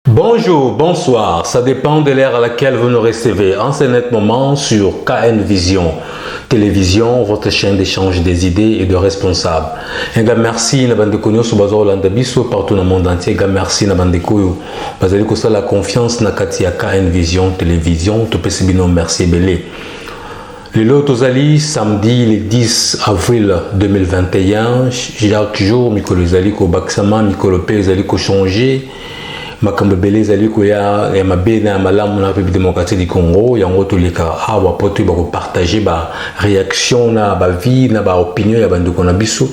Bonjour, bonsoir, ça dépend de l'ère à laquelle vous nous recevez en ce net moment sur KN Vision Télévision, votre chaîne d'échange des idées et de responsables. Un gars merci na bande konyo sur bazo Hollande biso partout dans le monde entier. Gars merci na bande koyo bazali ko la confiance na kati ya KN Vision Télévision to pesibino merci belé. Le lot tozali samedi le 10 avril 2021 chaque jour mikolo zali ko baksama mikolo pe zali ko changer. Makambo belé zali ko ya mabe na malamu na République démocratique du Congo yango to leka awa poto ba ko partager ba réaction na ba vie na ba opinion ya bandu kona biso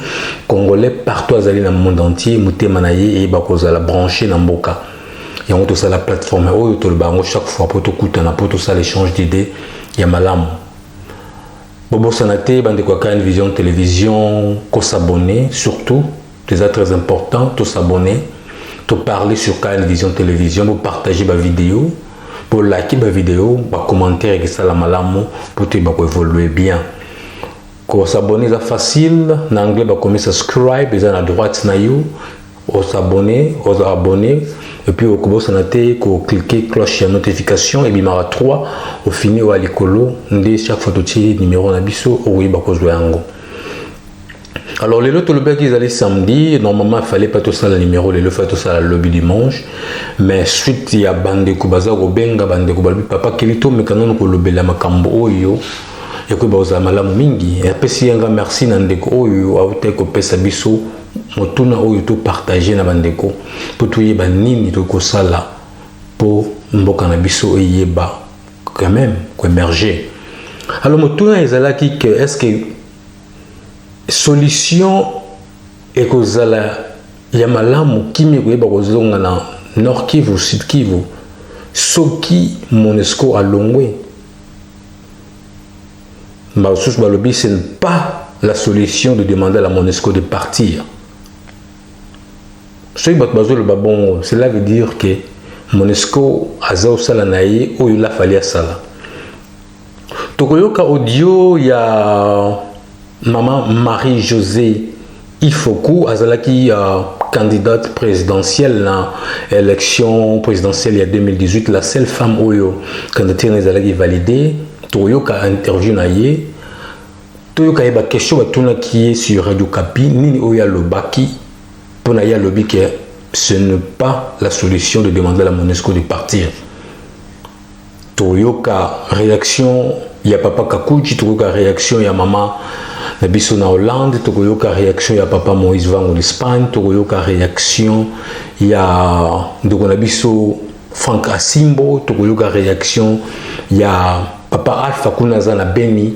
congolais partout azali na monde entier mutema na ye e ba ko zala brancher na mboka yango to la plateforme oyo to le bango chaque fois poto kuta na poto ça l'échange d'idées ya malamu bobo sanate bande ko KN Vision Télévision ko s'abonner surtout c'est très important to s'abonner pour parler sur KN Vision Télévision, pour partager ma vidéo, pour liker ma vidéo, pour commenter et ça la malamu pour te évoluer bien. Pour s'abonner c'est facile, en anglais bah comme subscribe, ils à droite na you, on s'abonner, et puis au commencer à cliquer cloche de notification et bimara 3 au fini au alikolo, ndé chaque fois tu numéro na biso ou bah ko jouer ango. Alors, les lots, le bec, ils allaient samedi. Normalement, il fallait pas tout ça le numéro. Les lots, il fallait tout ça le lobby dimanche. Mais suite, il y a bande kubaza, benga, bande kubalbi, papa, kelito, mais quand on a le bel amakambo, oyo, et que baza malamu mingi. Et après, si un merci, nandeko, oyo, a outé ko pesa biso, motuna, oyo, tout partager na bandeko, pour tout yeba nini, tout ko sala, pour mboka na biso, yeba, quand même, ko émerger. Alors, motuna, ils allaient qui, est-ce que, solution et kozala ya malamu kimi koyeba kozonga na Nord Kivu Sud Kivu soki Monusco a longwe Mausus balobi ce n'est pas la solution de demander à la Monusco de partir. Ce bon, cela veut dire que Monusco a zao sala naye ou il a fallu à sala. Tokoyoka audio ya Maman Marie-Josée Ifoku, azalaki candidate présidentielle dans l'élection présidentielle il y a 2018, la seule femme oyo candidature nezalaki validée, toyoka interview na ye, toyoka yeba question batuna qui est sur Radio Kapi, nini oya lobaki, pour na ya lobi que ce n'est pas la solution de demander à la Monusco de partir. Toyoka réaction, il y a papa Kakuchi, toyoka réaction, il y a maman Nabiso na Hollande, tokoyoka réaction ya papa Moïse Vango d'Espagne, tokoyoka réaction ya ndoko nabiso Franck Asimbo, tokoyoka réaction ya papa Alpha Kunaza na Beni.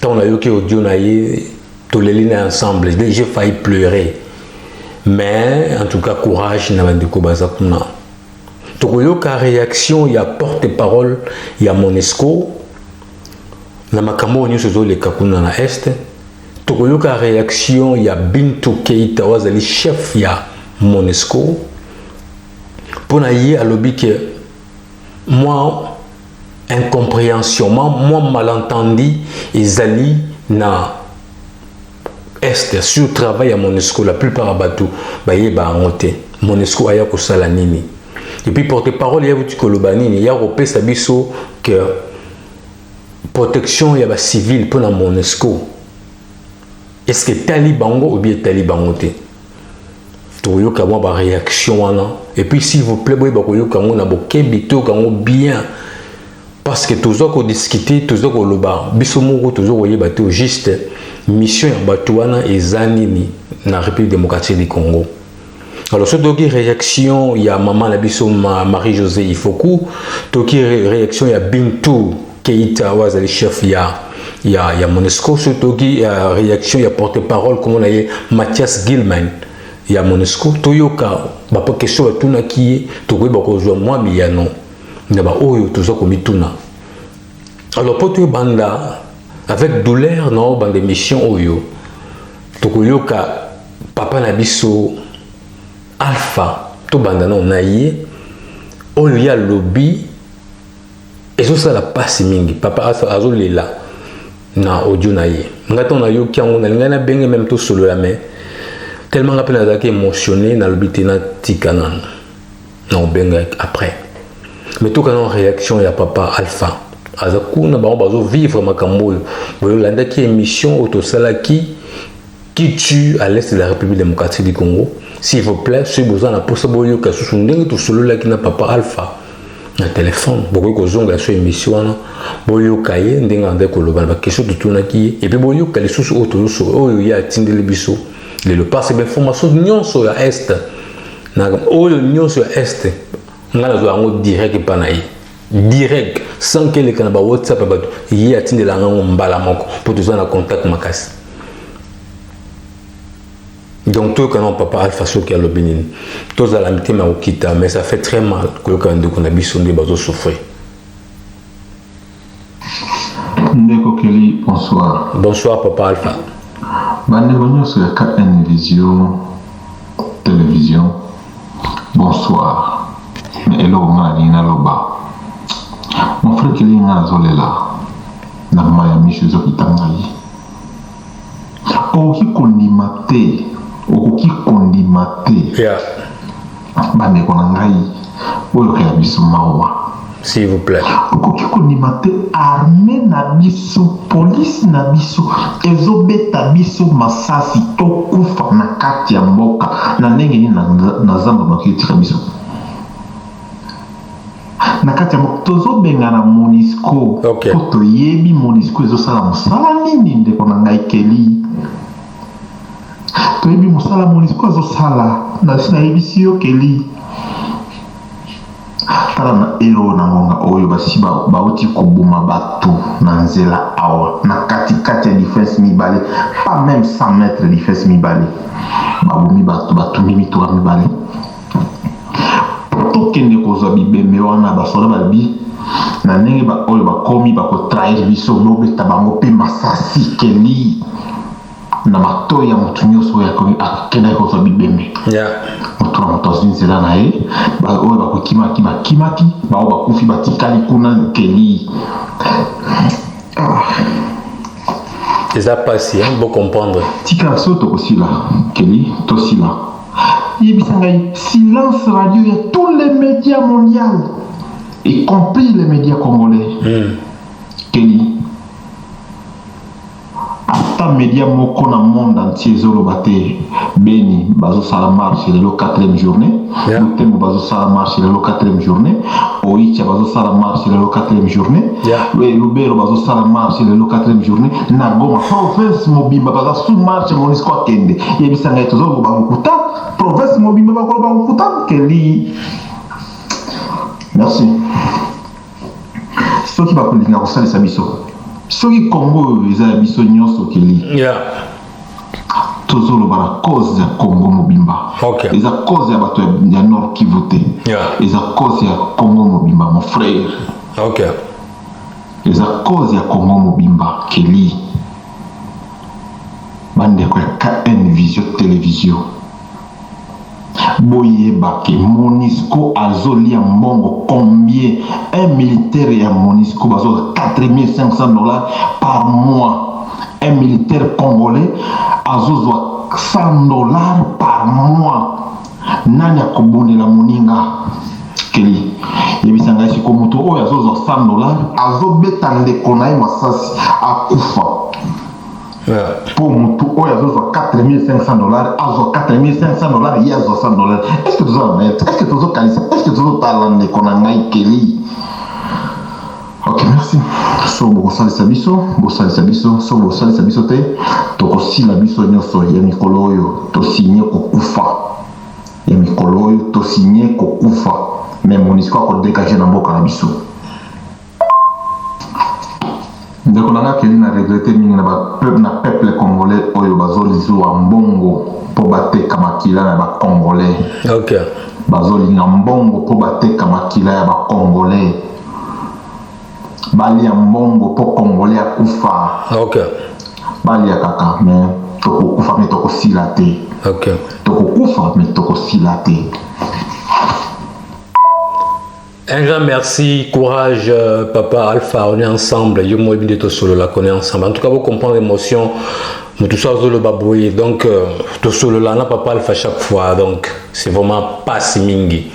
Tant on a yoki audio na ye, toleli ensemble, j'ai failli pleurer. Mais en tout cas courage na bandeko bazakuna. Tokoyoka réaction ya porte-parole ya Monusco na makambo nyuso zo le kakuna na este. Tokoyoka réaction ya Bintou Keita wazali chef ya Monusco pour na ye alobi que moi incompréhension moi malentendu ezali na est sur travail à Monusco la plupart abatu ba ye ba ngote Monusco aya ko sala nini et puis porte-parole ya buti koloba nini ya repesa biso que protection ya ba civil pour na Monusco. Est-ce que Talibango ou bien Talibangote? Toyoka moi ba réaction wana. Et puis s'il vous plaît, boy ba koyoka ngo na bokebi to kango bien. Parce que toujours qu'on discuter, toujours qu'on loba. Biso moko toujours yeba to juste mission ya batu wana ezanini na République démocratique du Congo. Alors ce doki réaction il y a maman la biso Marie-Josée Ifoku, toki réaction il y a Bintou Keita wazali chef il y a Monusco, surtout qui réaction, il y a porte-parole, comme on a dit, Mathias Gilman, il y a Monusco, Toyoka, pas question de tout na qui est, Toyoka, bah, moi, mais il y a non, il y a Oyo, tout ça comme Ituna. Alors, pour tout banda, avec douleur, non, bande de mission Oyo, Toyoka, papa Nabiso, Alpha, tout banda non, naïe, Oyo, il y a lobby, et ça, la passe mingi, papa Azol est là. na audio na ye ngata na yo kiango na linga na benge même tout solo la main tellement rappelé na zaki émotionné na lobité na tikana non benga après mais tout quand réaction ya papa Alpha azaku na ba bazo vivre makambo yo landa ki émission autosala qui tue à l'est de la République démocratique du Congo. S'il vous plaît, si vous avez pour ça, vous avez tout solo là qui n'a pas Alpha. Un téléphone, beaucoup de gens qui ont une émission, vous avez un ndenge koloba ba question de tout qui et puis vous avez sous auto so il y a tinde les biso le passe d'information nyonso ya est na nyonso sur est ngala zo ngo direct panayi direct sans que les canaba WhatsApp ba il y a tinde la ngo mbala moko pour tout ça na contact makasi. Donc, tout le papa Alpha qui a le bénin, tous à l'amitié Maokita, mais ça fait très mal que le candidat qu'on a besoin de souffrir. Ndeko Kelly, bonsoir. Bonsoir, papa Alpha. Bienvenue sur KN Vision Télévision. Bonsoir. Mais hello, Marina Loba. Mon frère Kelly n'a zolela. Na Miami, je suis okitangai. Oki kondimate. Okoki kondimate bandeko na ngai oyo ya biso mawa s'il vous plaît okoki kondimate armée na biso police na biso ezobeta biso masasi tokufa na kati ya mboka na ndenge nini na zamba bakitika biso na kati ya mboka tozobenga na MONUSCO po toyebi MONUSCO ezosala mosala nini ndeko na ngai Kelly toyebi mosala MONUSCO azosala na yebisi yo Kelly tala na elo na ngonga oyo basi bauti koboma bato na nzela awa na kati ya defense mibale pas même 100 mètres defense mibale babomi bato batumbi mitoka mibale tokende kozwa bibembe wana basoda babi na ndenge oyo bakomi bakotrahir biso bobeta bango mpe masasi Kelly na mato ya mutu nyonso ya akenda kozwa bibembe moto na moto azwi nzela na ye oyo bakokimaki bakimaki bao bakufi batikali kuna Kelly eza pasi bo comprendre tika so tokosila Kelly tosila yebisa ngai silence radio ya tous les médias mondiaux y compris les médias congolais Kelly ata média moko na monde entier ezoloba te Beni bazosala marche lelo 4e journée Butembo bazosala marche lelo 4e journée Oicha bazosala marche lelo 4e journée Lubero bazosala marche lelo 4e journée na Goma province mobimba baza sous marche MONUSCO akende yebisa ngai tozoloba bakuta province mobimba bakoloba bakuta Kelly merci soki bakolinga kosalisa biso soki Congo eza biso nyonso Kelly tozoloba na cause ya Congo mobimba eza cause ya bato ya Nord Kivu te eza cause ya Congo mobimba mon frère eza cause ya Congo mobimba Kelly bandeko ya KN Vision Télévision boyeba ke MONUSCO azolia mbongo combien un militaire ya MONUSCO bazo $4,500 par mois un militaire congolais azozwa $100 par mois nani akobonela moninga Kelly yebisa ngai siko moto oyo azozwa $100 azobeta ndeko na ye masasi akufa pour mutu oyo azozwa $4,500 azwa $4,500 ye azwa $100 est-ce que tozomaître est-ce que tozokanisa est-ce que tozotala ndeko na ngai Kelly ok merci so bokosalisa biso so bosalisa biso te tokosila biso nyonso ya mikolo oyo tosinye kokufa ya mikolo oyo tosinye kokufa mais MONUSCO akodégage na mboka na biso ndeko na nga Kelly na regrete mingi na peuple congolais oyo bazolizwa mbongo po bateka makila ya bacongolais bazolinga mbongo po bateka makila ya bacongolais balia mbongo po congolais akufa balia kaka me tokokufa me tokosila te tokokufa me tokosila te Un grand merci, courage, papa Alpha, on est ensemble. Yo moi bien solo la connaît ensemble. En tout cas, vous comprenez l'émotion. Mais tout ça le baboué. Donc tout solo là, papa Alpha chaque fois. Donc c'est vraiment pas si mingi.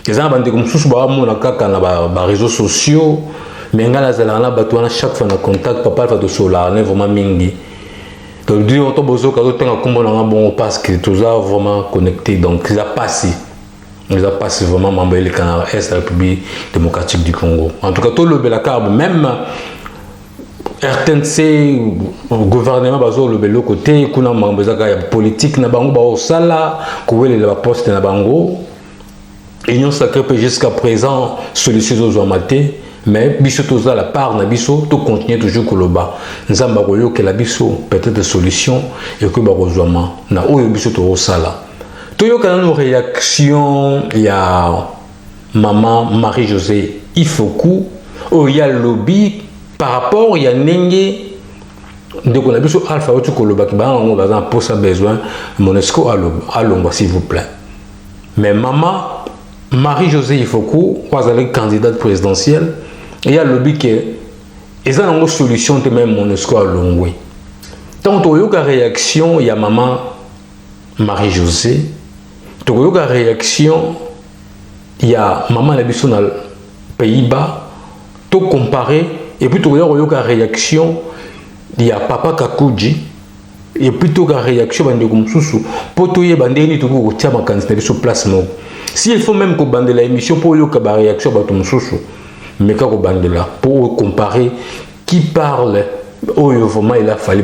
Les gens bandé comme sous ba mon kaka na ba réseaux sociaux. Mais ngala zala na ba na chaque fois na contact papa Alpha de solo là, on est vraiment mingi. Donc dire auto bozo ka to tenga kombo na bon parce que tout ça vraiment connecté. Donc ça passe. Ils ont passé vraiment membre du Canada Est, la République démocratique du Congo. En tout cas, tout le Belacarbe, même RTNC, gouvernement, le Belo côté, kuna membre de politique, na bango ba osala, koué la poste na bango. Union sacrée jusqu'à présent sollicite aux amatés, mais biso toza la part na biso, tout continue toujours koloba. Nzamba koyo que la biso peut-être des solutions et que ba kozwama na oyo biso to osala. Toyoka nos réactions, il y a maman Marie-Josée Ifoku, il y a le lobby par rapport, il y a Nenge, donc on a vu sur Alpha Otukoloba qui on a pour ça besoin, Monesco Alomba s'il vous plaît. Mais maman Marie-Josée Ifoku, vous avez candidate présidentielle, il y a le lobby qui est, ils ont une solution de même Monesco Alomba. Donc Toyoka réaction, il y a maman Marie-Josée. Tu as une réaction, il y a maman la biso dans les Pays-Bas, tu comparer, et puis tu as une réaction, il y a papa Kakouji, et puis tu as une réaction, pour tu y bandeni tu as tiens ma candidature sur place. S'il faut même que bande la émission pour une réaction, mais quand bande là, pour comparer qui parle, vraiment il a fallu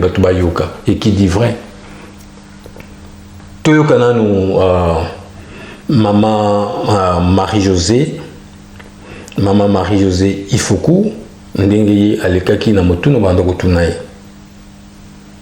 et qui dit vrai. Toyokana nous maman Marie-Josée Ifoku ndenge alekaki na motuno banda kotunaye.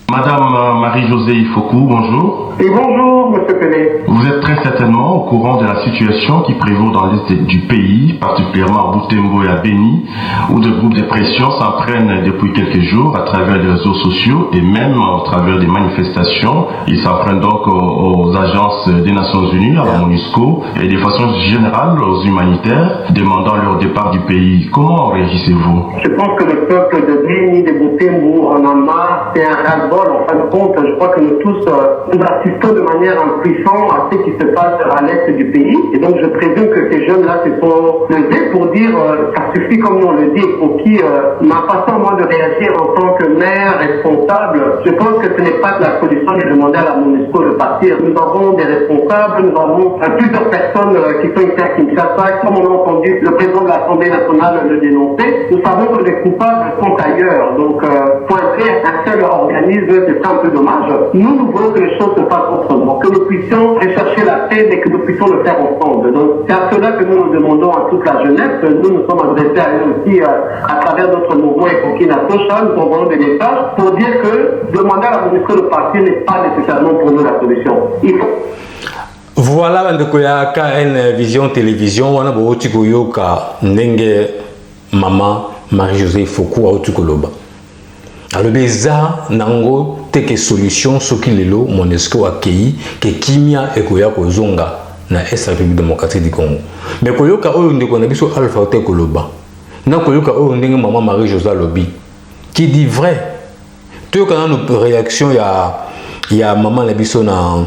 Madame Marie-Josée Ifoku, bonjour. Et bonjour, monsieur Pelé. Vous êtes très certainement au courant de la situation qui prévaut dans l'est du pays, particulièrement à Butembo et à Beni, où des groupes de pression s'entraînent depuis quelques jours à travers les réseaux sociaux et même à travers des manifestations. Ils s'entraînent donc aux agences des Nations Unies, à la MONUSCO et de façon générale aux humanitaires, demandant leur départ du pays. Comment réagissez-vous? Je pense que le peuple de Beni, de Butembo, en a marre. C'est un ras-le-bol. En fin de compte, je crois que nous tous, nous assistons de manière impuissante à ce qui se passe à l'est du pays. Et donc, je présume que ces jeunes-là se sont levés pour dire, ça suffit comme nous on le dit, pour qui m'a pas à moi de réagir en tant que maire responsable. Je pense que ce n'est pas de la solution de demander à la MONUSCO de partir. Nous avons des responsables, nous avons plusieurs personnes qui sont ici à Kinshasa, comme on a entendu le président de l'Assemblée nationale le dénoncer. Nous savons que les coupables sont ailleurs. Donc, pointer un seul organisme, c'est un peu dommage. Nous voulons que les choses se passent autrement, que nous puissions rechercher la paix, mais que nous puissions le faire ensemble. Donc, c'est à cela que nous nous demandons à toute la jeunesse. Nous nous sommes adressés à eux aussi à travers notre mouvement Burkina Faso. Nous envoyons des messages pour dire que demander à la MONUSCO de partir n'est pas nécessairement pour nous la solution. Il faut... Voilà, KN Vision Télévision, on a beaucoup de maman Marie-Josée Ifoku à Otukoloba. Alors, beza nango teke solution ce qui lelo Monesco accueilli que kimia et koya kozonga na est République démocratique du Congo. Mais koyoka oyo ndeko na biso Alpha te koloba. Na koyoka oyo ndenge maman Marie-Josée Lobi qui dit vrai. Toyoka na nos réaction ya maman na biso na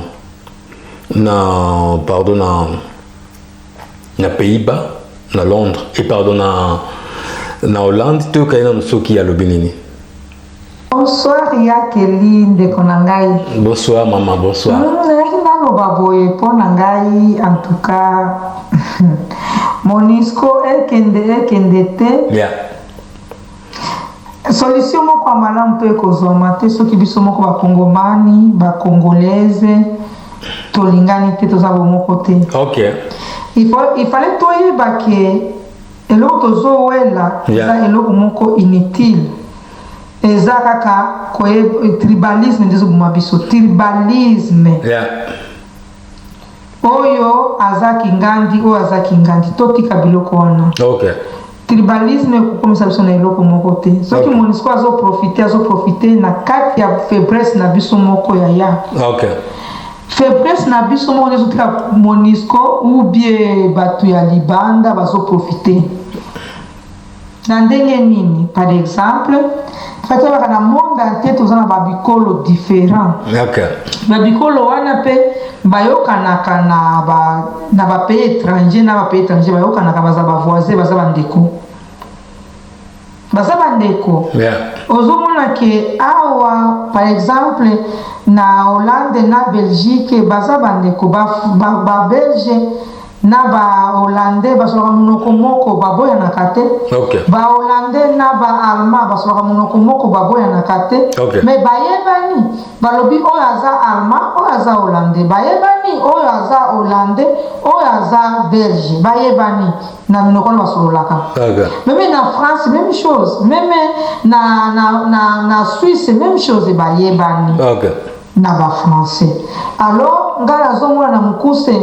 Pays-Bas, na Londres et pardon na Hollande toyoka na soki ya lobi nini. Bonsoir, Yakeli de Konangai. Bonsoir, maman, bonsoir. En tout cas, Monisco, Ekendete. Yeah. Solution moko malamu to ekozoma te soki biso moko bakongomani, bakongolaise, tolingani te toza bomoko te. Ok. Il fallait toyeba ke eloko tozowela eza eloko moko inutile. Ezakaka koye tribalisme ndizo bumabiso tribalisme oyo azaki ngandi o azaki ngandi totika biloko wana. Okay. Tribalisme kukomisa biso na eloko moko te soki MONUSCO azo profiter na kati ya faiblesse na biso moko ya. Okay. faiblesse na biso moko ezotika Monisco ou bien bato ya libanda bazoprofite na ndenge nini. Par exemple fati baka na monde entier toza na babikolo différent. Babikolo wana mpe bayokanaka na bapays étranger na bapays étranger bayokanaka baza bavoisin baza bandeko. Ozomona ke awa par exemple na Hollande na Belgique baza bandeko ba Belge na ba Hollandais basoka munoko moko baboya na kate. Ba Hollandais na ba Allemand basoka munoko moko baboya na kate. Mais bayebani balobi oyo aza Allemand oyo aza Hollandais, bayebani oyo aza Hollandais oyo aza Belge, bayebani na minoko na basololaka. Même na France même chose, même na Suisse même chose, bayebani na ba français. Alors ngala zomona na mukuse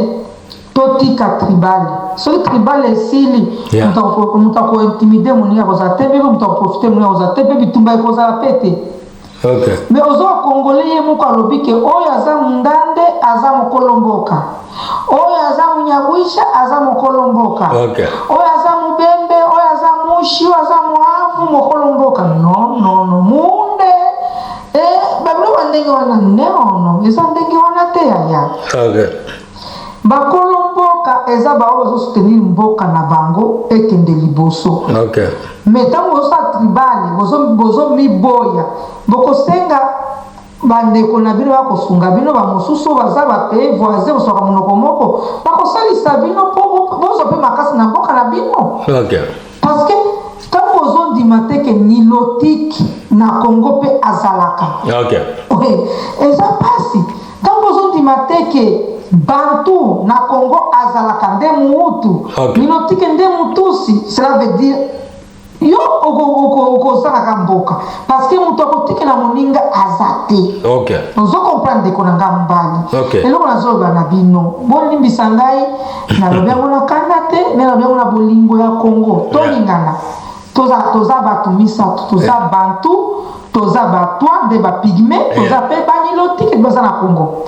totika tribal. So tribal esili mutako intimider munia kozate bebe mutako profiter munia kozate bebe bitumba kozala pete. Mais ozo congolais ye muko alobi ke oyo aza mundande aza mokolomboka. Oyo aza munyabwisha aza mokolomboka. Oyo aza mubembe oyo aza mushi oyo aza muavu mokolomboka. No munde bablo bandenge wana no eza ndenge wana te ya. Bakolomboka eza bao soutenir mboka na bango ekende liboso. Mais tango osa tribal bozo miboya bokosenga bandeko na bino bakosunga bino bamosusu baza bapays voisin bosoka monoko moko bakosalisa bino po bozo pe makasi na mboka na bino. Parce que tango ozondima te ke nilotique na Congo pe azalaka. Eza pasi tango ozondima te ke Bantu na Congo azalaka nde muutu minotike nde mutusi, cela veut dire yo okozalaka mboka parce que mutu akotike na moninga azate. Ozo comprendre ko nanga mbali eloko nazoloba na bino bolimbisa ngai nalobi yango na kanda te me nalobi yango na bolingo ya Congo tolingana toza bato misato toza Bantu toza batwa nde bapigme toza pe banilotike baza na Congo.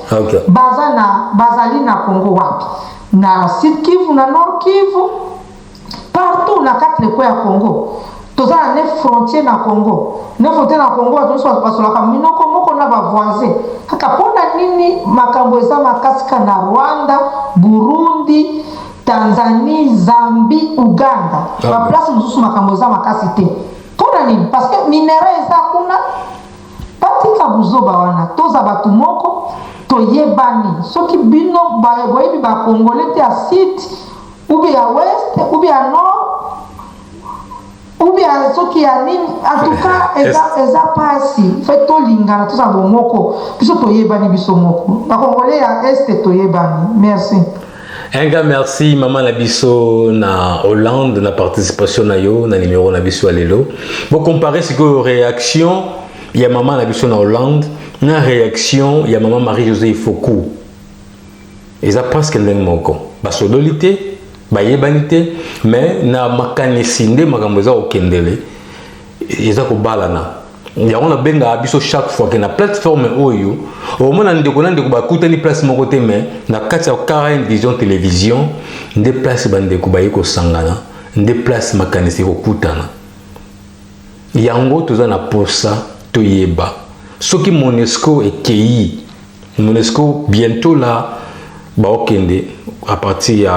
Bazali na Congo wapi? Na Sud Kivu na Nord Kivu partout na 4 leko ya Congo. Toza na 9 frontières na Congo. 9 frontières na Congo atoso basolaka minoko moko na ba voisin. Kaka pona nini makambo eza makasika na Rwanda, Burundi, Tanzanie, Zambie, Uganda. Ba place mususu makambo eza makasi te. Pona nini? Parce que minéraux eza kuna patika buzoba wana toza batu moko toyebani soki bino boyebi ba Congolais te a sud ou bien à ouest ou bien à nord ou bien soki ya nini en tout cas eza pasi fait tolingana toza bomoko biso toyebani biso moko ba Congolais ya est toyebani. Merci. Un gars merci maman Nabiso na Hollande na participation na yo na numéro Nabiso alelo. Bon comparer ce que réaction il y a maman Nabiso na Hollande na réaction il y a maman Marie-Josée Fokou. Ils a presque le même mot. Ba sololité, ba yebanité mais na makanisinde makambo za okendele. Ils a ko balana. Il y a on a benga biso chaque fois que na plateforme oyo au moins ndeko na ndeko ba kutani place mon côté mais na kati ya Karen Vision télévision nde place bandeko ba yeko sangana nde place makanisi ko kutana yango toza na posa toyeba soki Monesco ekei Monesco bientôt là ba okende à partir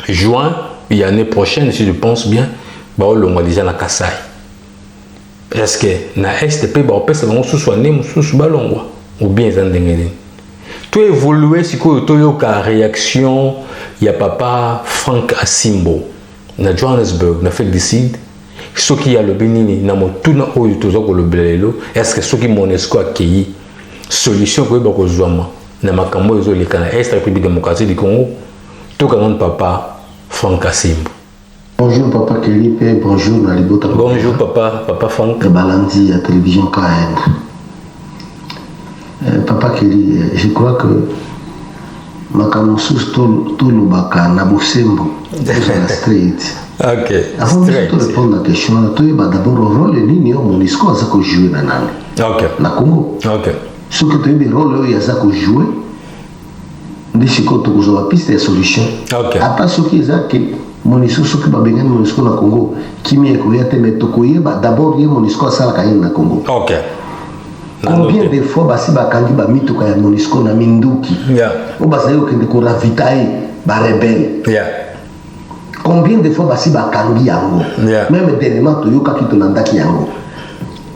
de juin et l'année prochaine si je pense bien ba olonga déjà na Kasai. Est-ce que na STP ba opesa bango suswane mususu balongwa ou bien zandengeli to évoluer siko to yoka réaction ya papa Frank Asimbo na Johannesburg na fait décide soki ya le benini na motuna oyo tozo ko lobelelo est-ce que soki Monesco akei solution ko ba ko zwama na makambo ezo lekana Est République démocratique du Congo to kangon papa Frank Asimbo. Bonjour Papa Kelly, bonjour Nalibota. Bonjour Papa Franck. Balandi à télévision KN. Papa Kelly, je crois que Makamousous tout le baka na Bosembo, street. Ok. Avant de répondre à la question, tu as d'abord le rôle ni au Monisco à ça que jouer na nani. Ok. Na Congo. Ok. Ce que tu as le rôle il y a ça que jouer ndishiko tukuzoa piste ya solution. Ok. Ata soki ezake MONUSCO soki babengani MONUSCO na Congo kimia ekoya te mais tokoyeba d'abord ye MONUSCO asalaka nini na Congo. Ok. Combien de fois basi bakangi bamituka ya MONUSCO na minduki o bazali kokende koravitaye barebele. Combien de fois basi bakangi yango même dernièrement toyokaki tolandaki yango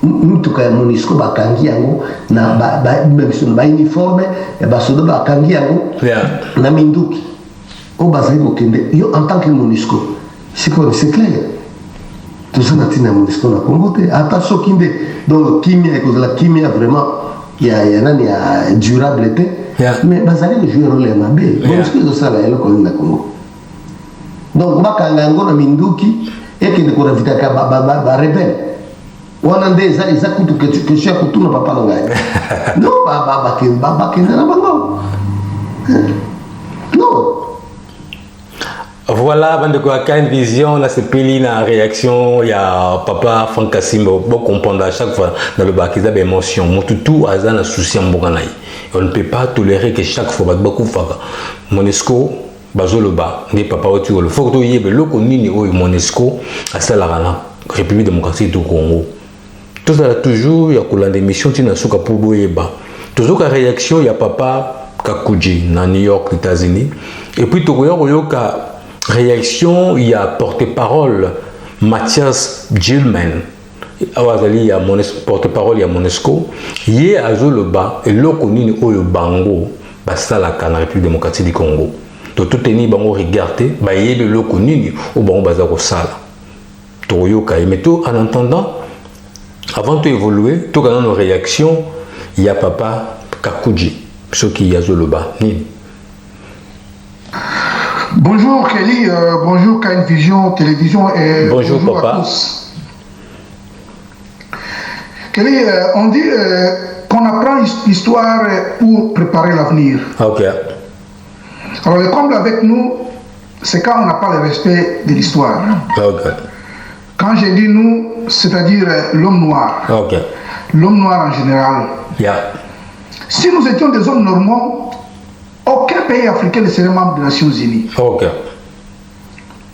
mituka ya MONUSCO bakangi yango na ba uniforme ya basoda bakangi yango na minduki o bazali kokende yo en tant que MONUSCO c'est clair toza na ntina ya MONUSCO na Congo te ata soki nde donc kimia ekozala kimia vraiment ya nani ya durable te mais bazali kojouer role ya mabe MONUSCO ezosala eloko nini na Congo donc bakanga yango na minduki ekende koravitaka barebele wana nde eza kutu question ya kotuna papa na ngai no bakende na bango non. Voilà, bandeko à KN Vision, là c'est pili na réaction, il y a papa Franck Kassimbo, bon comprendre à chaque fois dans le bac, il y a des émotions, mon toutou a un souci en Boganaï. On ne peut pas tolérer que chaque fois, beaucoup de fois, MONUSCO, bazo le bas, n'est papa au tuyau, le faut que tu y aies le connu au MONUSCO, à Salarana, République démocratique du Congo. Tout ça toujours, il y a coulé des missions, tu n'as pas pour boyeba. Toujours la réaction, il y a papa Kakuji, dans New York, États-Unis, et puis tu vois, réaction, il y a porte-parole Mathias Gilman. Il y a porte-parole, il y a MONUSCO. Il y a Azoloba et l'Okonini Oyo Bango, Basalaka, la République démocratique du Congo. Donc tout est ni bango regardé, bah il y a l'Okonini au Bango Bazaro Sala. Toyoka. Mais tout en entendant, avant de évoluer, tout dans nos réactions, il y a papa Kakuji, ce qui y a Azoloba. Bonjour Kelly, bonjour KN Vision Télévision et bonjour papa. À tous. Kelly, on dit qu'on apprend l'histoire pour préparer l'avenir. Ok. Alors le comble avec nous, c'est quand on n'a pas le respect de l'histoire. Ok. Quand j'ai dit nous, c'est-à-dire l'homme noir. Ok. L'homme noir en général. Yeah. Si nous étions des hommes normaux, aucun pays africain ne serait membre des Nations Unies. Ok.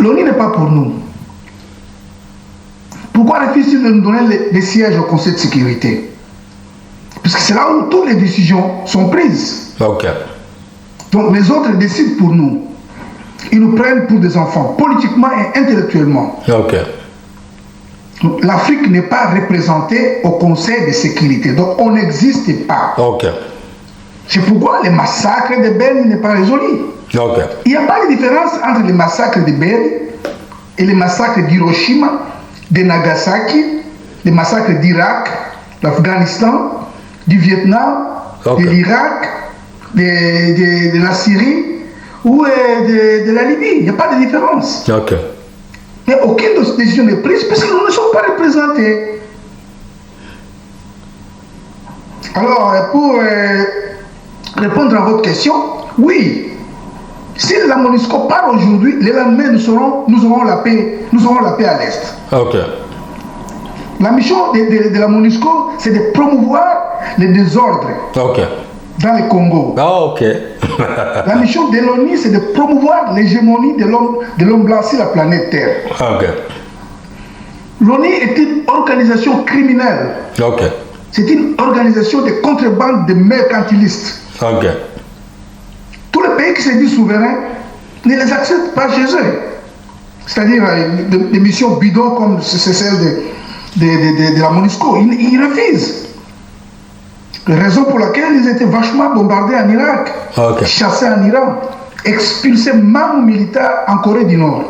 L'ONU n'est pas pour nous. Pourquoi refuse-t-il de nous donner les sièges au Conseil de sécurité? Parce que c'est là où toutes les décisions sont prises. Ok. Donc les autres décident pour nous. Ils nous prennent pour des enfants, politiquement et intellectuellement. Ok. L'Afrique n'est pas représentée au Conseil de sécurité. Donc on n'existe pas. Ok. C'est pourquoi les massacres de Beni n'est pas résolu. Ok. Il n'y a pas de différence entre les massacres de Beni et les massacres d'Hiroshima, de Nagasaki, les massacres d'Irak, d'Afghanistan, du Vietnam, de l'Irak, de la Syrie ou de la Libye. Il n'y a pas de différence. Ok. Mais aucune décision n'est prise parce que nous ne sommes pas représentés. Alors, pour répondre à votre question, oui. Si la MONUSCO part aujourd'hui, le lendemain, nous aurons la paix à l'Est. Ok. La mission de la MONUSCO, c'est de promouvoir les désordres dans le Congo. Ah, ok. La mission de l'ONU, c'est de promouvoir l'hégémonie de l'homme blanc sur la planète Terre. Ok. L'ONU est une organisation criminelle. Ok. C'est une organisation de contrebande de mercantilistes. Ok. Tous les pays qui se disent souverains ne les acceptent pas chez eux. C'est-à-dire des missions bidons comme c'est celle de la MONUSCO. Ils refusent. Raison pour laquelle ils étaient vachement bombardés en Irak, chassés en Iran, expulsés même militaires en Corée du Nord.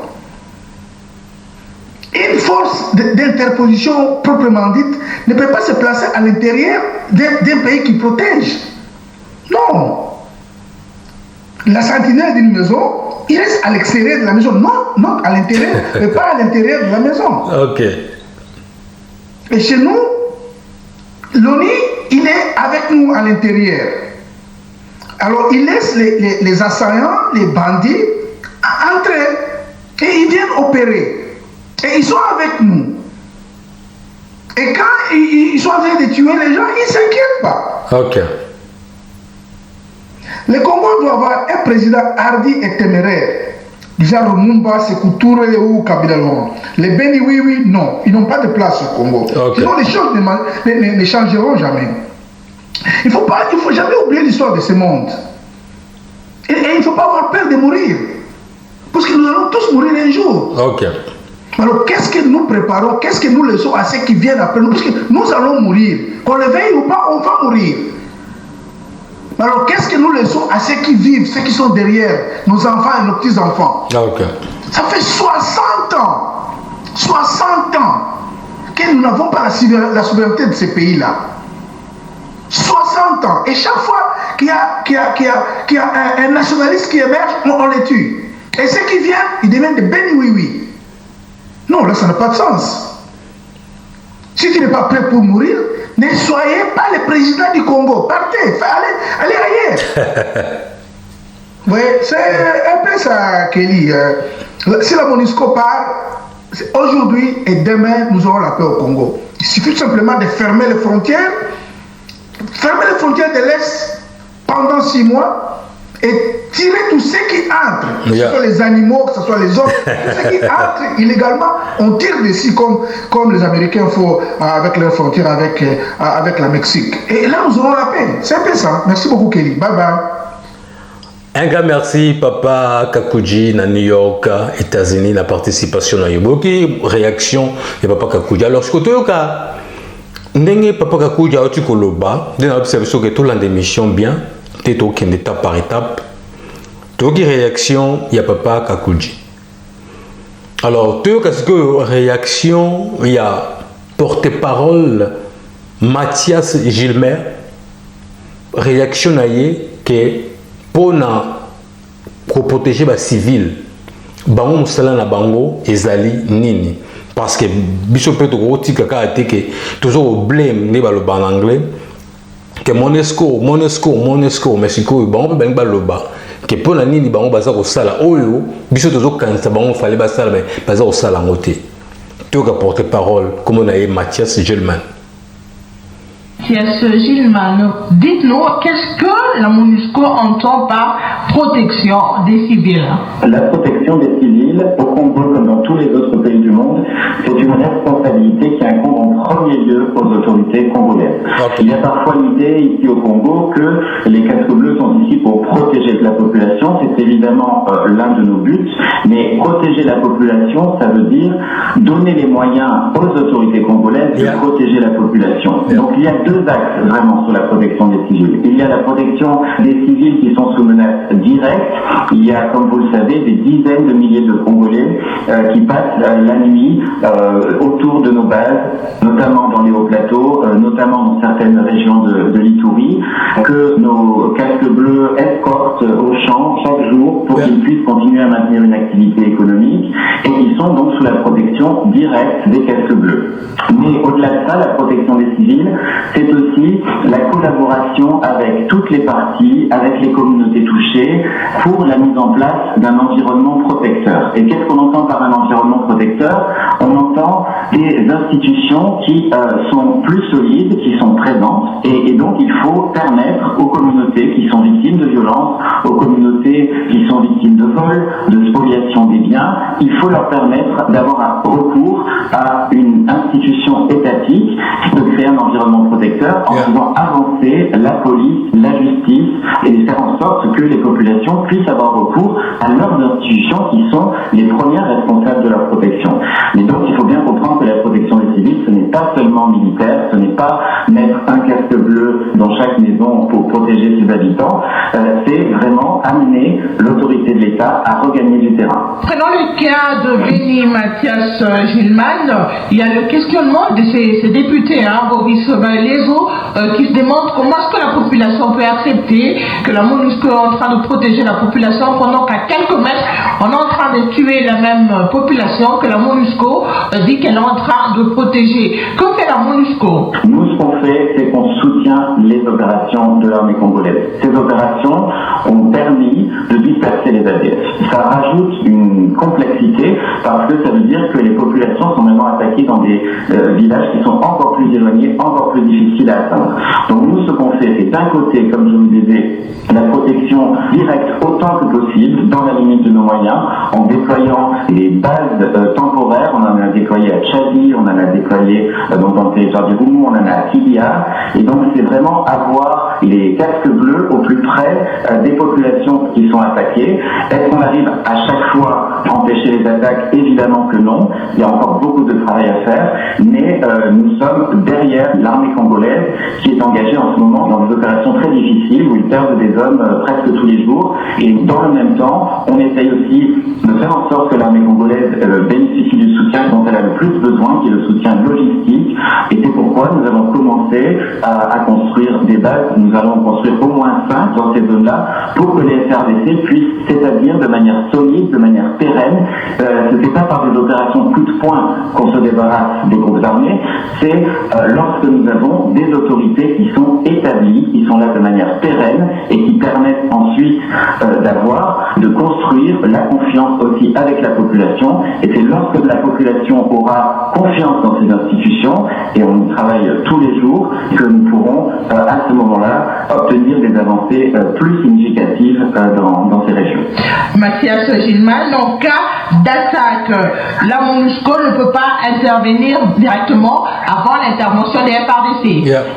Une force d'interposition proprement dite ne peut pas se placer à l'intérieur d'un pays qui protège. Non. La sentinelle d'une maison, il reste à l'extérieur de la maison. Non, à l'intérieur, mais pas à l'intérieur de la maison. Ok. Et chez nous, l'ONU, il est avec nous à l'intérieur. Alors, il laisse les assaillants, les bandits, entrer. Et ils viennent opérer. Et ils sont avec nous. Et quand ils sont en train de tuer les gens, ils ne s'inquiètent pas. Ok. Le Congo doit avoir un président hardi et téméraire. Déjà Rumumba, Sékou Touré ou Kabila Laurent. Les Béni, oui, non. Ils n'ont pas de place au Congo. Okay. Sinon, les choses ne changeront jamais. Il ne faut jamais oublier l'histoire de ce monde. Et il ne faut pas avoir peur de mourir. Parce que nous allons tous mourir un jour. Okay. Alors, qu'est-ce que nous préparons? Qu'est-ce que nous laissons à ceux qui viennent après nous? Parce que nous allons mourir. Qu'on le veuille ou pas, on va mourir. Alors, qu'est-ce que nous laissons à ceux qui vivent, ceux qui sont derrière, nos enfants et nos petits-enfants? Okay. Ça fait 60 ans que nous n'avons pas la souveraineté de ces pays-là. 60 ans. Et chaque fois qu'il y a un nationaliste qui émerge, on les tue. Et ceux qui viennent, ils deviennent des béni-oui-oui. Non, là, ça n'a pas de sens. Si tu n'es pas prêt pour mourir, ne soyez pas le président du Congo. Partez, allez ailleurs. Oui, c'est un peu ça, Kelly. Si la MONUSCO part, aujourd'hui et demain, nous aurons la paix au Congo. Il suffit simplement de fermer les frontières de l'Est pendant 6 mois et tirer tous ceux qui entrent, que ce soit les animaux, que ce soit les hommes, tous ceux qui entrent illégalement, on tire dessus comme les Américains font avec leurs frontières avec la Mexique. Et là, nous aurons la paix. C'est un peu ça. Merci beaucoup, Kelly. Bye bye. Un grand merci, Papa Kakouji, na New York, États-Unis, la participation à Yoboki, réaction de Papa Kakouji. Alors, ce que tu as dit, Papa Kakouji a eu Koloba, d'une observation que tout l'émission bien, tu as étape par étape. Tu as une réaction, il y a Papa Kakouji. Alors, tu as une réaction, il y a porte-parole Mathias Gilmer, réaction que pour protéger les civils, bango musala na bango ezali nini parce que biso peut tika ka que toujours blame ne balo en anglais que Monesco Mexico bango ben baloba que pour na nini bango baza ko sala oyo biso toujours kanisa bango fallait ba sala mais baza ko sala ngote to ka porte-parole comme on a Mathias Gilman. Mathias Gilman, dites-nous, qu'est-ce que la MONUSCO entend par protection des civils? La protection des civils, au Congo comme dans tous les autres pays du monde, c'est une responsabilité qui incombe en premier lieu aux autorités congolaises. Okay. Il y a parfois l'idée ici au Congo que les casques bleus sont ici pour protéger la population. C'est évidemment l'un de nos buts, mais protéger la population, ça veut dire donner les moyens aux autorités congolaises de protéger la population. Donc il y a 2 axes vraiment sur la protection des civils. Il y a la protection des civils qui sont sous menace directe. Il y a, comme vous le savez, des dizaines de milliers de Congolais qui passent la nuit autour de nos bases, notamment dans les hauts plateaux, notamment dans certaines régions de l'Ituri, que nos casques bleus escortent au champ chaque jour pour qu'ils puissent continuer à maintenir une activité économique. Et ils sont donc sous la protection directe des casques bleus. Mais au-delà de ça, la protection des civils, c'est aussi la collaboration avec toutes les parties, avec les communautés touchées, pour la mise en place d'un environnement protecteur. Et qu'est-ce qu'on entend par un environnement protecteur? On entend des institutions qui sont plus solides, qui sont présentes, et donc il faut permettre aux communautés qui sont victimes de violences, aux communautés qui sont victimes de vol, de spoliation des biens, il faut leur permettre d'avoir un recours à une institution étatique qui peut créer un environnement protecteur en faisant avancer la police, la justice et faire en sorte que les populations puissent avoir recours à leurs institutions qui sont les premières responsables de leur protection. Mais donc il faut bien comprendre que la protection des civils, ce n'est pas seulement militaire, ce n'est pas mettre un casque bleu dans chaque maison pour protéger ses habitants, c'est vraiment amener l'autorité de l'État à regagner du terrain. Prenons le cas de Béni Mathias Gilman, il y a le questionnement de ces députés, Boris Baelezo, qui se demandent comment est-ce que la population peut accepter que la MONUSCO est en train de protéger la population pendant qu'à quelques mètres, on est en train de tuer la même population que la MONUSCO dit qu'elle est en train de protéger. Que fait la MONUSCO? Nous, ce qu'on fait, c'est qu'on soutient les opérations de l'armée congolaise. Ces opérations ont permis de disperser les ADF. Ça rajoute une complexité parce que ça veut dire que les populations sont maintenant attaquées dans des villages qui sont encore plus éloignés, encore plus difficiles à atteindre. Donc nous, ce qu'on fait, c'est d'un côté, comme je vous disais, la protection directe autant que possible, dans la limite de nos moyens, en déployant les bases temporaires. On en a déployé à Tchadi, on en a déployé donc dans le territoire du Goumou, on en a à Kibia. Et donc c'est vraiment avoir les casques bleus au plus près des populations qui sont attaquées. Est-ce qu'on arrive à chaque fois à empêcher les attaques? Évidemment que non. Il y a encore beaucoup de travail à faire, mais nous sommes derrière l'armée congolaise qui est engagée en ce moment dans des opérations très difficiles où ils perdent des hommes presque tous les jours. Et dans le même temps, on essaye aussi de faire en sorte que l'armée congolaise bénéficie du soutien dont elle a le plus besoin, qui est le soutien logistique. Et c'est pourquoi nous avons commencé à construire des bases. Nous allons construire au moins 5 dans ces zones-là pour que les FARDC puissent s'établir de manière solide, de manière pérenne. Ce n'est pas par des opérations coup de poing qu'on se débarrasse des groupes armés, c'est lorsque nous avons des autorités qui sont établies, qui sont là de manière pérenne et qui permettent ensuite de construire la confiance aussi avec la population. Et c'est lorsque la population aura confiance dans ces institutions, et on y travaille tous les jours, que nous pourrons à ce moment-là obtenir des avancées plus significatives dans ces régions. Mathias Gilman, en cas d'attaque, la MONUSCO ne peut pas intervenir directement avant l'intervention des FARDC.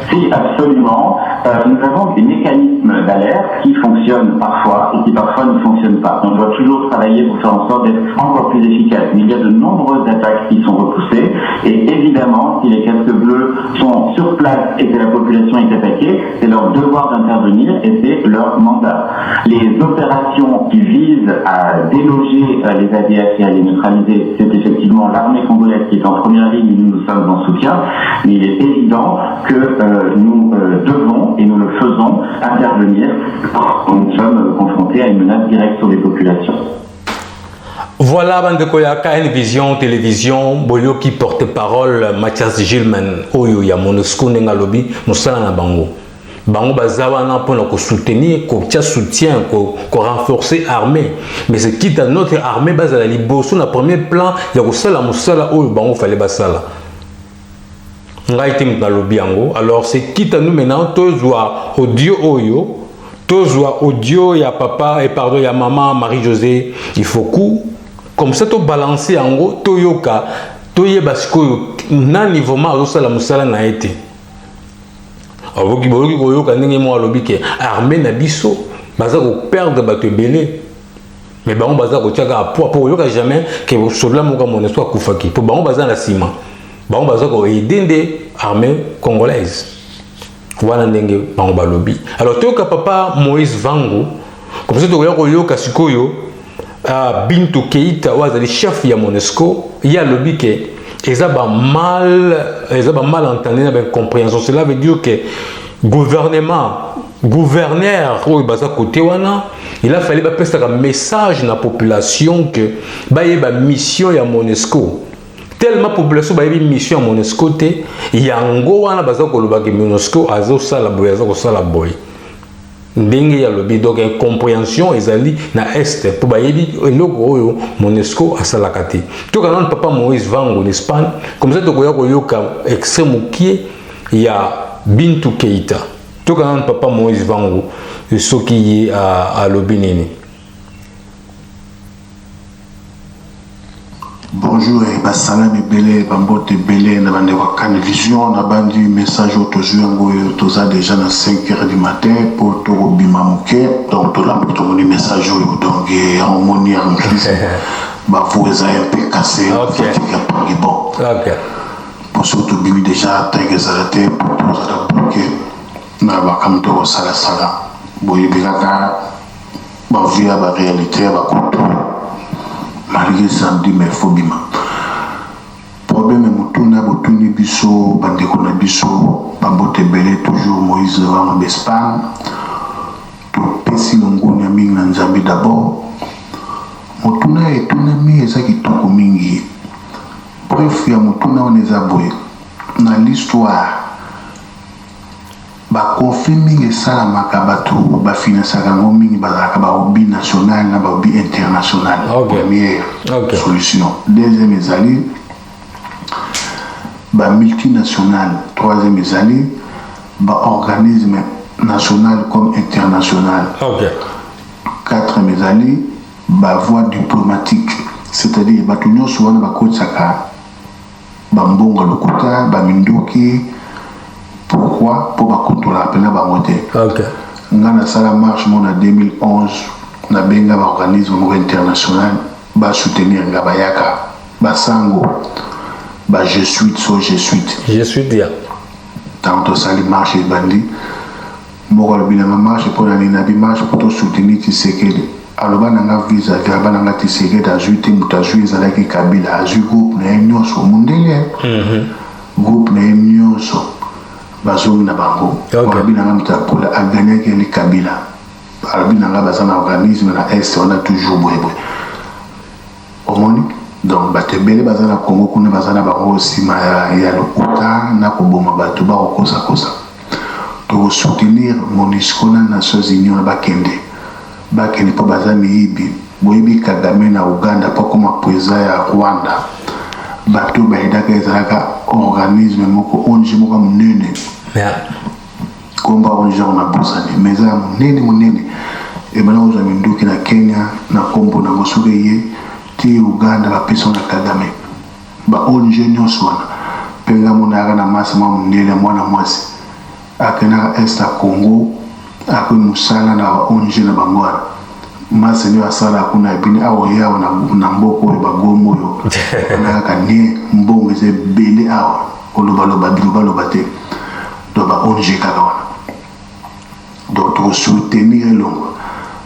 Si, absolument. Nous avons des mécanismes d'alerte qui fonctionnent parfois et qui parfois ne fonctionnent pas. On doit toujours travailler pour faire en sorte d'être encore plus efficace. Mais il y a de nombreuses attaques qui sont repoussées et évidemment, si les casques bleus sont sur place et que la population est attaquée, c'est leur devoir d'intervenir et c'est leur mandat. Les opérations qui visent à déloger les ADF et à les neutraliser, c'est effectivement l'armée congolaise qui est en première ligne et nous sommes en soutien. Mais il est évident que nous devons, et nous le faisons, intervenir quand nous sommes confrontés à une menace directe sur les populations. Voilà, bande koyaka, une vision télévision, boyo qui porte parole Mathias Gilman, oyo ya MONUSCO nenga lobi, musala na bango. Bango bazawa na pour nous soutenir, ko tia soutien, ko renforcer l'armée. Mais c'est quitte à notre armée base à la liboso na premier plan, ya ko sala musala oyo bango fallait basala. Alors c'est quitte à nous maintenant, tozwa audio oyo, tozwa audio ya papa et pardon ya maman Marie-Josée, il faut coup comme ça to balancer en gros toyoka, toye basko na niveau ma osala musala na été. Alors qui boyoki koyoka ndenge mo alobi ke armée na biso baza ko perdre bato belé. Mais bango baza ko tiaka poids pour yoka jamais que soldat mo ka MONUSCO kufaki. Pour bango baza na ciment. Bango baza ko aider armée congolaise. Voilà ndenge bango balobi. Alors toyoka papa Moïse Vango comme ça to yoka sikoyo Bintou Keïta wazali chef ya MONUSCO ya lobi ke ezaba mal entendu na compréhension. Cela veut dire que gouverneur oyo baza côté wana il a fallu passer un message na population que ba mission ya MONUSCO tellement population ba mission ya MONUSCO te yango wana baza koloba ke MONUSCO azosala boy azosala boy ndenge ya lobi donc incompréhension ezali na est pour bayebi eloko oyo MONUSCO asalaka te to kana papa Moïse Vango n'Espagne comme ça to koya koyoka extrême qui ya Bintou Keïta to kana papa Moïse Vango soki a lobi nini. Bonjour et basalam et belé, bambote belé, na bande wakane vision, na bandi message autozuango toza déjà na 5h du matin pour to bimamouke, donc to la to moni message donc harmonie en crise. Ba vous eza un peu cassé, bon. OK. Pour surtout bibi déjà tangue zaraté pour to za bloqué na ba kam to sala sala. Boyi bilaka ba via ba réalité ba konto. Malgré samedi mais faut bima problème mutuna botuni biso bandeko na biso bambote belé toujours Moïse Vango d'Espagne to pesi longo na mingi na Nzambe d'abord mutuna etuna mi eza kitoko mingi bref ya mutuna on eza boye na l'histoire ba conflit mingi esalamaka bato bafinansaka yango mingi bazalaka baobi national na baobi international. Première solution. Deuxième ezali ba multinational. Troisième ezali ba organisme nationale comme internationale. 4 mes alliés, voie diplomatique, c'est-à-dire Batunyo Souana Bakotsaka, Bambonga Lokuta, Bamindoki. Pourquoi? Pour contrôler la peine Bangote. Ngana Sala marche en 2011, na benga organisme international, soutenir Ngabayaka, Sango, jésuite, so jésuite. Jésuite, bien. Tant sali marche et bandi. Moko bina marche pour la nabi marche pour soutenir Tshisekedi. Alors bananga visa via bananga Tshisekedi ajuite mutajuiza zalaki Kabila aju groupe na nyoso mundele. Groupe na nyoso bazongi na bango. Binanga mutapola a gagné que les Kabila. Alors binanga bazana organisme na est on a toujours boyeboy. Omoni donc batebele bazana Congo kuna bazana bango sima ya lokuta na koboma bato ba kosa kosa. Pour soutenir MONUSCO na Nations Unies na bakende po bazami ibi boyibi Kagame na Uganda po koma président ya Rwanda bato baidaka ezalaka organisme moko onje moko munene komba onje na busani meza munene e bana uza minduki na Kenya na kombo na mosuke ye ti Uganda ba pesa na Kagame ba onje nyonso wana penga munaka na masa munene mwana mwasi akena esta Congo akwe musala na onje na bangwara maseni wasala kuna bini awo yao na mboko yo bagomo yo na kanye mbongo ze bele awo oloba te do ba onje kaka wana donc to soutenir longo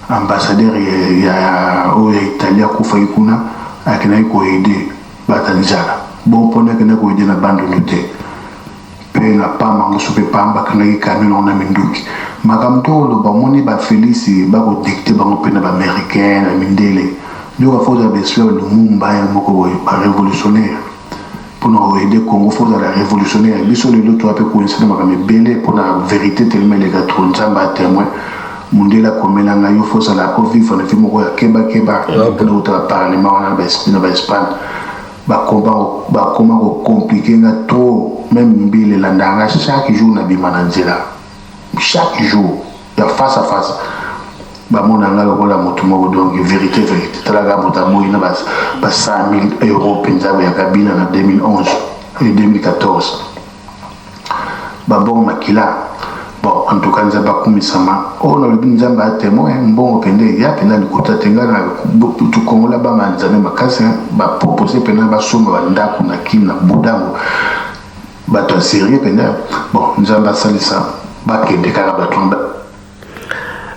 ambassadeur ya Italia kufa ikuna akena ko aider batanzala bon pona kena ko aider na bando note na pama musupe pamba kana ikamino na minduki makamtolo bamoni ba Félix ba ko dicter ba ngopena ba américain na mindele ndio ka foza beswa Lumumba ya moko boy ba révolutionnaire pour nous aider Congo foza la révolutionnaire biso le loto ape ko insina makame bele pour la vérité tellement les gars trop nzamba témoin mundela komela ngayo foza la ko vivre na fimo ko ya keba pour nous parlement na ba Espagne ba koma ko compliquer nga trop même mbile landanga chaque jour na bimana nzela chaque jour ya face à face ba mona nga lokola moto moko donc vérité talaga motamo ina ba 100 000 euros penza ya Kabila na 2011 et 2014 ba bon makila bon en tout cas nzamba kumisama ono le nzamba témoin bon pende ya pena likuta tengana tu kongola ba manzane makasi ba proposer pena ba soma ba ndako na kina budango ba to sérieux pena bon nzamba salisa ba kende kala ba tomba.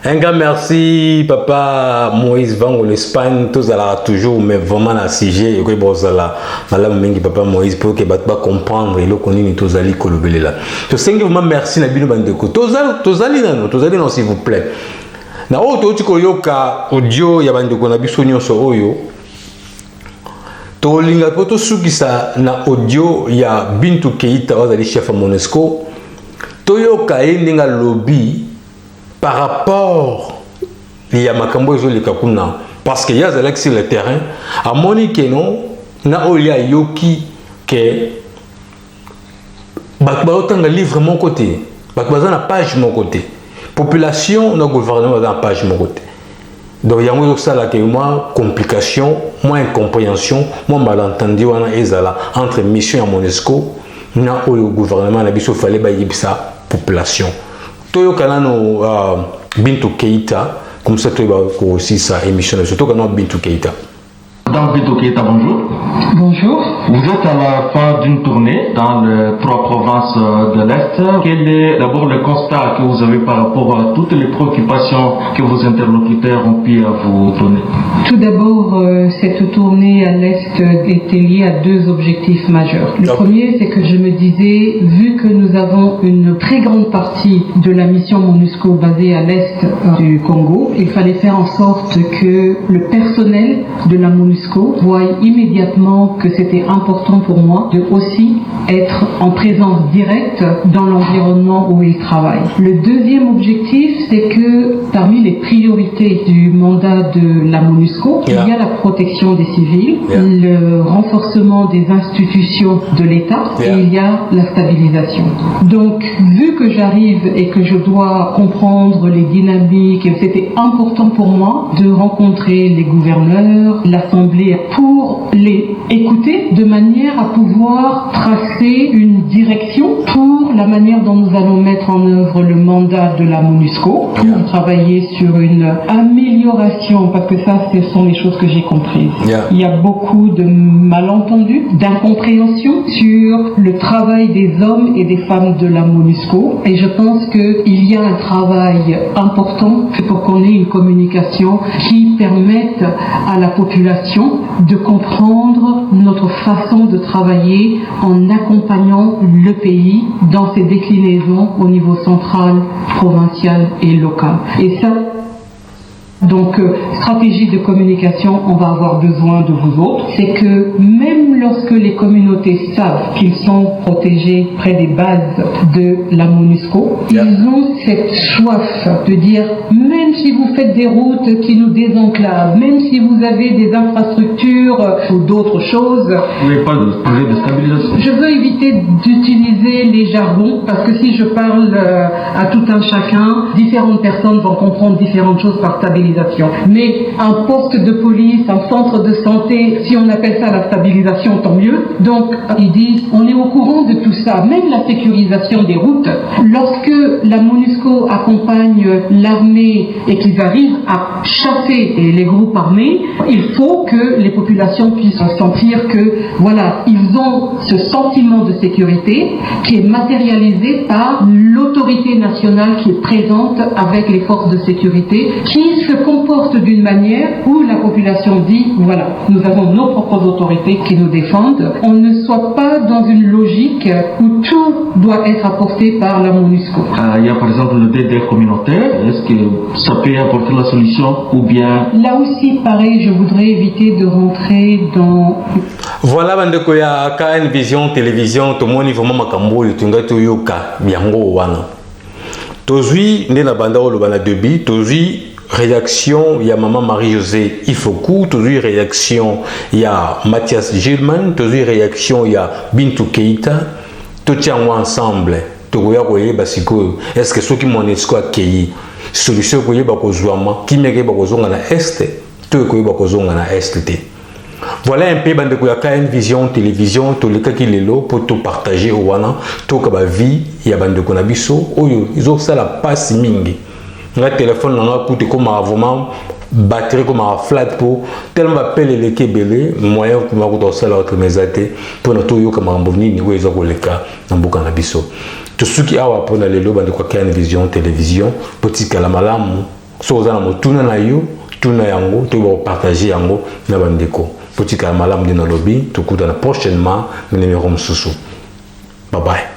Un grand merci, Papa Moïse Vango, l'Espagne, tous allons toujours, mais vraiment la sujet, et que bon, ça là, madame Mengi, Papa Moïse, pour que pas comprendre, et le connaît, tous allons colobéler là. Je sais que vraiment merci, Nabino Bandeko. Tous allez, non, s'il vous plaît. Na auto, tu connais audio, il y a Bandeko, Nabisonio, sur Oyo. Tolinga, pour tout ce qui ça, na audio, il y a Bintou Keita, le chef à MONUSCO. Toyoka, il y a lobby. Par rapport à Makambo et Kakuna, parce qu'il y a sur le terrain, à Monique non, na olia yoki que bakbaotan le livre mon côté, bakbazan la page mon côté, population no gouvernement dans la page mon côté. Donc il y a ça là que moi complication, moins incompréhension, moins malentendu entre mission et MONUSCO, na au gouvernement na biso fallait ba yibisa population. Toyo kanano Bintou Keita, comme ça tu vas aussi ça émission surtout kanano Bintou Keita. Madame Bintou Keita, bonjour. Bonjour. Vous êtes à la fin d'une tournée dans les 3 provinces de l'Est. Quel est d'abord le constat que vous avez par rapport à toutes les préoccupations que vos interlocuteurs ont pu vous donner? Tout d'abord, cette tournée à l'Est était liée à 2 objectifs majeurs. Le premier, c'est que je me disais, vu que nous avons une très grande partie de la mission MONUSCO basée à l'Est du Congo, il fallait faire en sorte que le personnel de la MONUSCO voie immédiatement que c'était important important pour moi de aussi être en présence directe dans l'environnement où ils travaillent. Le deuxième objectif, c'est que parmi les priorités du mandat de la MONUSCO, il y a la protection des civils, le renforcement des institutions de l'État et il y a la stabilisation. Donc, vu que j'arrive et que je dois comprendre les dynamiques, c'était important pour moi de rencontrer les gouverneurs, l'Assemblée, pour les écouter de manière à pouvoir tracer une direction pour la manière dont nous allons mettre en œuvre le mandat de la MONUSCO, pour travailler sur une amélioration, parce que ça, ce sont les choses que j'ai comprises. Il y a beaucoup de malentendus, d'incompréhension sur le travail des hommes et des femmes de la MONUSCO, et je pense qu'il y a un travail important pour qu'on ait une communication qui permette à la population de comprendre notre façon de travailler en accompagnant le pays dans ses déclinaisons au niveau central, provincial et local. Et ça, donc, stratégie de communication, on va avoir besoin de vous autres. C'est que même lorsque les communautés savent qu'ils sont protégés près des bases de la MONUSCO, ils ont cette soif de dire, même si vous faites des routes qui nous désenclavent, même si vous avez des infrastructures ou d'autres choses, vous n'avez pas de projet de stabilisation. Je veux éviter d'utiliser les jargons, parce que si je parle à tout un chacun, différentes personnes vont comprendre différentes choses par stabilisation. Mais un poste de police, un centre de santé, si on appelle ça la stabilisation, tant mieux. Donc, ils disent, on est au courant de tout ça, même la sécurisation des routes. Lorsque la MONUSCO accompagne l'armée et qu'ils arrivent à chasser les groupes armés, il faut que les populations puissent sentir que, voilà, ils ont ce sentiment de sécurité qui est matérialisé par l'autorité nationale qui est présente avec les forces de sécurité, qui se comporte d'une manière où la population dit, voilà, nous avons nos propres autorités qui nous défendent. On ne soit pas dans une logique où tout doit être apporté par la MONUSCO. Il y a par exemple le DDR communautaire. Est-ce que ça peut apporter la solution ou bien... Là aussi, pareil, je voudrais éviter de rentrer dans... Voilà, bandeko ya KN Vision Télévision, tout le monde vraiment makambo yutunga tuyoka biango wana. Tozui ndena banda o lobana debi, tozui réaction, il y a maman Marie-Josée Ifoku, toujours réaction, il y a Mathias Gilman, toujours réaction, il y a Bintou Keita, tout tient ensemble. Est-ce que ceux qui m'ont esco accueilli, solution que vous avez qui m'a dit est, tout que vous avez est. Voilà un peu de KN Vision Télévision, tout le cas qui est là pour tout partager au wana, tout que la vie, il y a bande de konabiso, ils ont ça la passe mingi. Le téléphone n'a pas comme vraiment batterie comme un flat pour tellement appelé les kébélés moyen pour ma route ça l'autre mesate pour notre yo comme un boni ni wezo ko le cas dans bokana biso tout ce qui a pour na lelo bande kwa KN Vision Télévision petit kala malamu so za na motuna na yo tuna yango to ba partager yango na bandeko petit kala malamu dina lobby to kuta na prochainement numéro msusu bye bye.